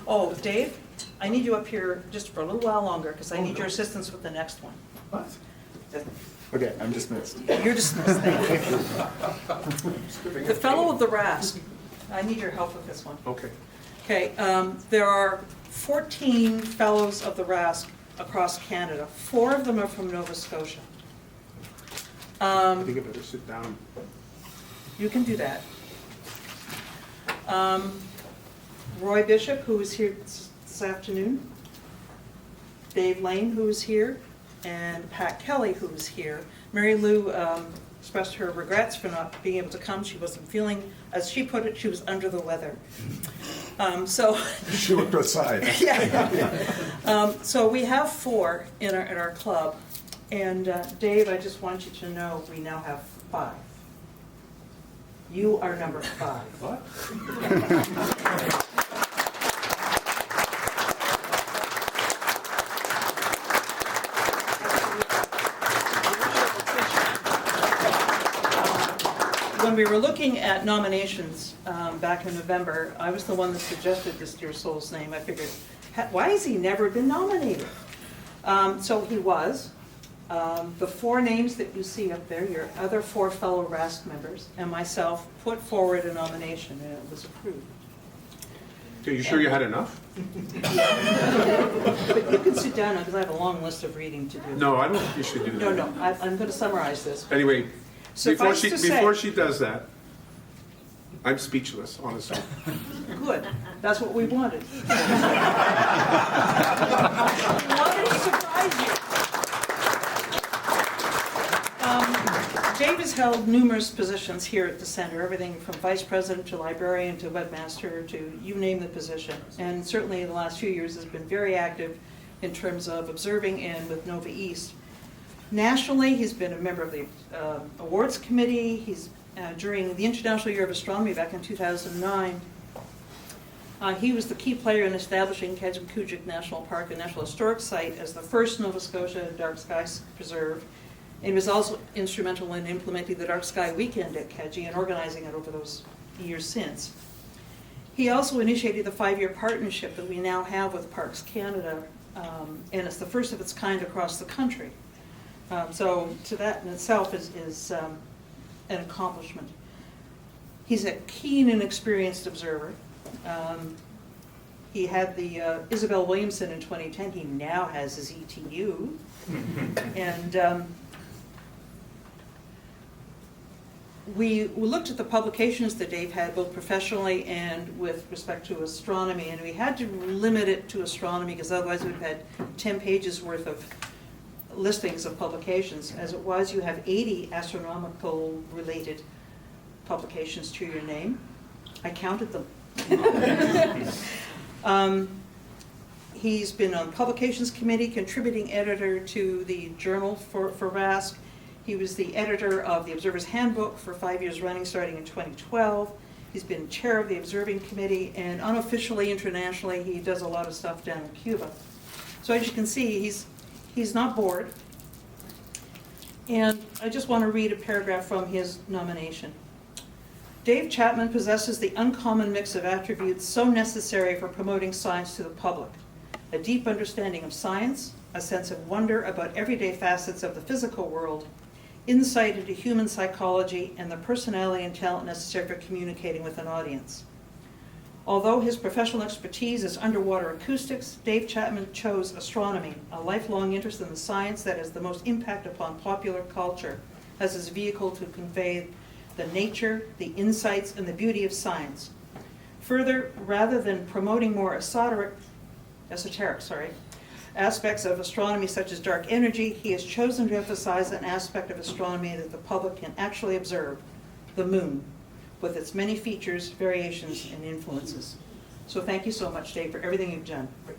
Oh, Dave, I need you up here just for a little while longer, because I need your assistance with the next one. What? Okay, I'm dismissed. You're dismissed, thank you. The Fellow of the RASC, I need your help with this one. Okay. Okay, there are 14 Fellows of the RASC across Canada. 4 of them are from Nova Scotia. I think I better sit down. You can do that. Roy Bishop, who is here this afternoon, Dave Lane, who is here, and Pat Kelly, who is here. Mary Lou expressed her regrets for not being able to come. She wasn't feeling, as she put it, she was under the weather. She looked outside. So we have 4 in our club, and Dave, I just want you to know we now have 5. You are number 5. What? When we were looking at nominations back in November, I was the one that suggested this dear soul's name. I figured, why has he never been nominated? So he was. The 4 names that you see up there, your other 4 fellow RASC members, and myself put forward a nomination, and it was approved. Are you sure you had enough? But you can sit down now, because I have a long list of reading to do. No, I don't think you should do that. No, I'm going to summarize this. Anyway, Suffice to say- before she does that, I'm speechless, honestly. Good, that's what we wanted. We wanted to surprise you. Dave has held numerous positions here at the center, everything from vice president to librarian to webmaster to you name the position. And certainly in the last few years has been very active in terms of observing and with Nova East. Nationally, he's been a member of the awards committee. He's during the International Year of Astronomy back in 2009. He was the key player in establishing Kejimkujik National Park, a National Historic Site, as the first Nova Scotia dark sky preserve. And he was also instrumental in implementing the Dark Sky Weekend at Keji and organizing it over those years since. He also initiated the 5-year partnership that we now have with Parks Canada, and it's the first of its kind across the country. So to that in itself is an accomplishment. He's a keen and experienced observer. He had the Isabel Williamson in 2010. He now has his ETU. And we looked at the publications that Dave had, both professionally and with respect to astronomy, and we had to limit it to astronomy because otherwise we'd have had 10 pages worth of listings of publications. As it was, you have 80 astronomical related publications to your name. I counted them. He's been on the publications committee, contributing editor to the journal for RASC. He was the editor of the Observer's Handbook for 5 years running, starting in 2012. He's been chair of the observing committee, and unofficially, internationally, he does a lot of stuff down in Cuba. So as you can see, he's not bored. And I just want to read a paragraph from his nomination. Dave Chapman possesses the uncommon mix of attributes so necessary for promoting science to the public: a deep understanding of science, a sense of wonder about everyday facets of the physical world, insight into human psychology, and the personality and talent necessary for communicating with an audience. Although his professional expertise is underwater acoustics, Dave Chapman chose astronomy, a lifelong interest in the science that has the most impact upon popular culture, as his vehicle to convey the nature, the insights, and the beauty of science. Further, rather than promoting more esoteric aspects of astronomy such as dark energy, he has chosen to emphasize an aspect of astronomy that the public can actually observe: the moon, with its many features, variations, and influences. So thank you so much, Dave, for everything you've done for